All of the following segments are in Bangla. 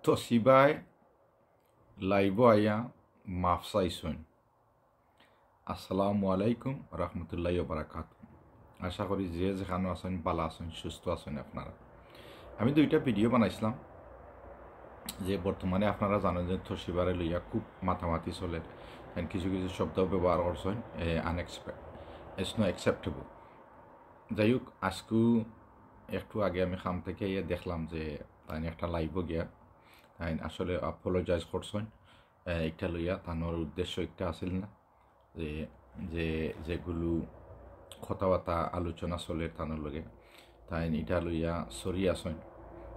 তসিবায় লাইভ আইয়া মাফ চাইছুন। আসসালামু আলাইকুম রহমতুল্লাহ বারাকাত। আশা করি যে যেখানে আছেন ভালো আছেন, সুস্থ আছেন আপনারা। আমি দুইটা ভিডিও বানাইছিলাম যে বর্তমানে আপনারা জানেন যে তসিবারে লইয়া খুব মাতামাতি চলে, কিছু কিছু শব্দ ব্যবহার করছেন ইটস নো অ্যাকসেপ্টেবল। যাই হোক, আজকেও একটু আগে আমি খাম থেকে দেখলাম যে তাই একটা লাইভ গিয়া তাই আসলে অ্যাপোলোজাইজ করছেন। এটা লইয়া তানোর উদ্দেশ্য একটা আসিল না যে যে যেগুলো কথাবার্তা আলোচনা চলে তানোর লগে তাই এটা লইয়া সরি আসেন।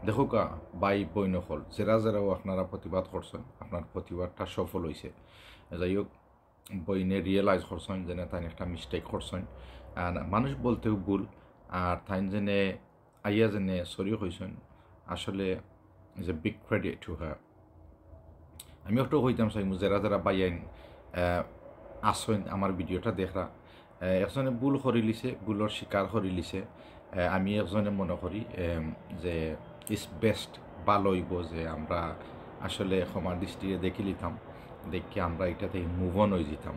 দেখো কা বাই বইন হল জেরা জেরাও আপনারা প্রতিবাদ করছেন, আপনার প্রতিবাদটা সফল হয়েছে। যাই হোক, বইনে রিয়েলাইজ করছেন যে তাই একটা মিস্টেক করছেন, আর মানুষ বলতেও ভুল, আর তাই জেনে আইয়া জেনে সরি হয়েছেন। আসলে is a big credit to her. আমি একটু হইতাম চাই যারা যারা বাইয়াইন আসেন আমার ভিডিওটা দেখরা, একজনে ভুল করে লিছে, ভুলের শিকার করে লিছে। আমি একজনে মনে করি যে ইস বেস্ট ভালো হইব যে আমরা আসলে ক্ষমার দৃষ্টিতে দেখি লিতাম, দেখি আমরা এটাতে মুভ অন হয়ে যেতাম।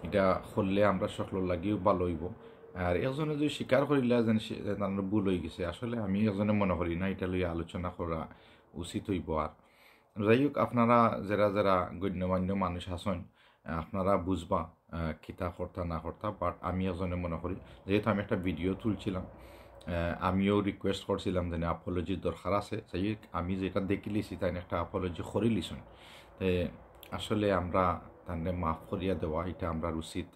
এটা করলে আমরা সকল লাগিও ভালো হইব। আর একজনে যদি স্বীকার করিলা যেন তার ভুল হয়ে গেছে, আসলে আমি একজনে মনে করি না এটা লইয়া আলোচনা করা উচিত হইব। আর যাই হোক, আপনারা যারা যারা গণ্যমান্য মানুষ আছেন আপনারা বুঝবা কিতা কর্তা না কর্তা। বাট আমি একজনে মনে করি, যেহেতু আমি একটা ভিডিও তুলছিলাম, আমিও রিকোয়েস্ট করছিলাম যে আপোলজির দরকার আছে। যাই হোক, আমি যেটা দেখি লিছি তাই একটা আপোলজি করে লিছুন। আসলে আমরা তাহলে মাফ করিয়া দেওয়া এটা আমরা উচিত।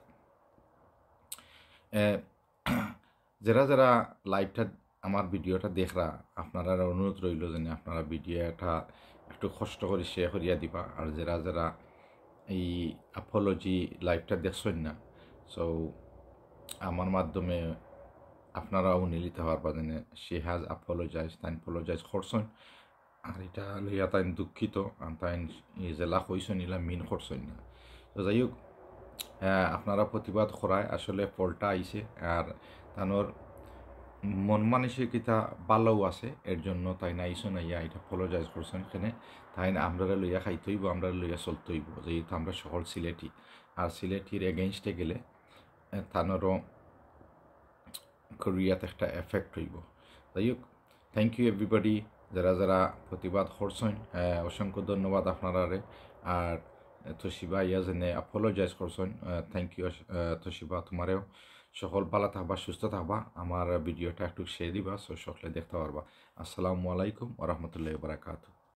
যারা যারা লাইভটা আমার ভিডিওটা দেখরা, আপনারা অনুরোধ রইল যেন আপনারা ভিডিওটা একটু কষ্ট করে শেয়ার করিয়া দিবা। আর যারা যারা এই অ্যাপোলজি লাইভটা দেখছেন না, সো আমার মাধ্যমে আপনারা উনিলিতে পারবা যেন শি হ্যাজ অ্যাপোলোজাইজ, তাই অ্যাপোলোজাইজ করছেন। আর এটা লইয়া তাই দুঃখিত, তাই জেলা কইছেন ইলা মিন করছেন না। তো যাই হোক, আপনারা প্রতিবাদ করায় আসলে ফলটা আইছে। আর তানোর মন মানসিকতা ভালোও আছে, এর জন্য তাই না আইসন আইয়া এটা অ্যাপোলোজাইজ করছেন। এখানে তাই আমরা লইয়া খাইতে হইব, আমরা লইয়া চলতে হইব, যেহেতু আমরা সকল সিলেটি। আর সিলেটির এগেনস্টে গেলে তানোরও কোরিয়াতে একটা এফেক্ট হইব। যাই হোক, থ্যাংক ইউ এভরিবডি যারা যারা প্রতিবাদ করছেন, অসংখ্য ধন্যবাদ আপনারা। আর তসিবা ইয়া যেনে অ্যাপোলোজাইজ করছেন, থ্যাংক ইউ তসিবা, তোমারেও। সকল ভালো থাকবা, সুস্থ থাকবা। আমার ভিডিওটা একটু শেয়ার দিবা, সো সকলে দেখতে পারবা। আসসালামু আলাইকুম ওয়া রাহমাতুল্লাহি ওয়া বারাকাতুহু।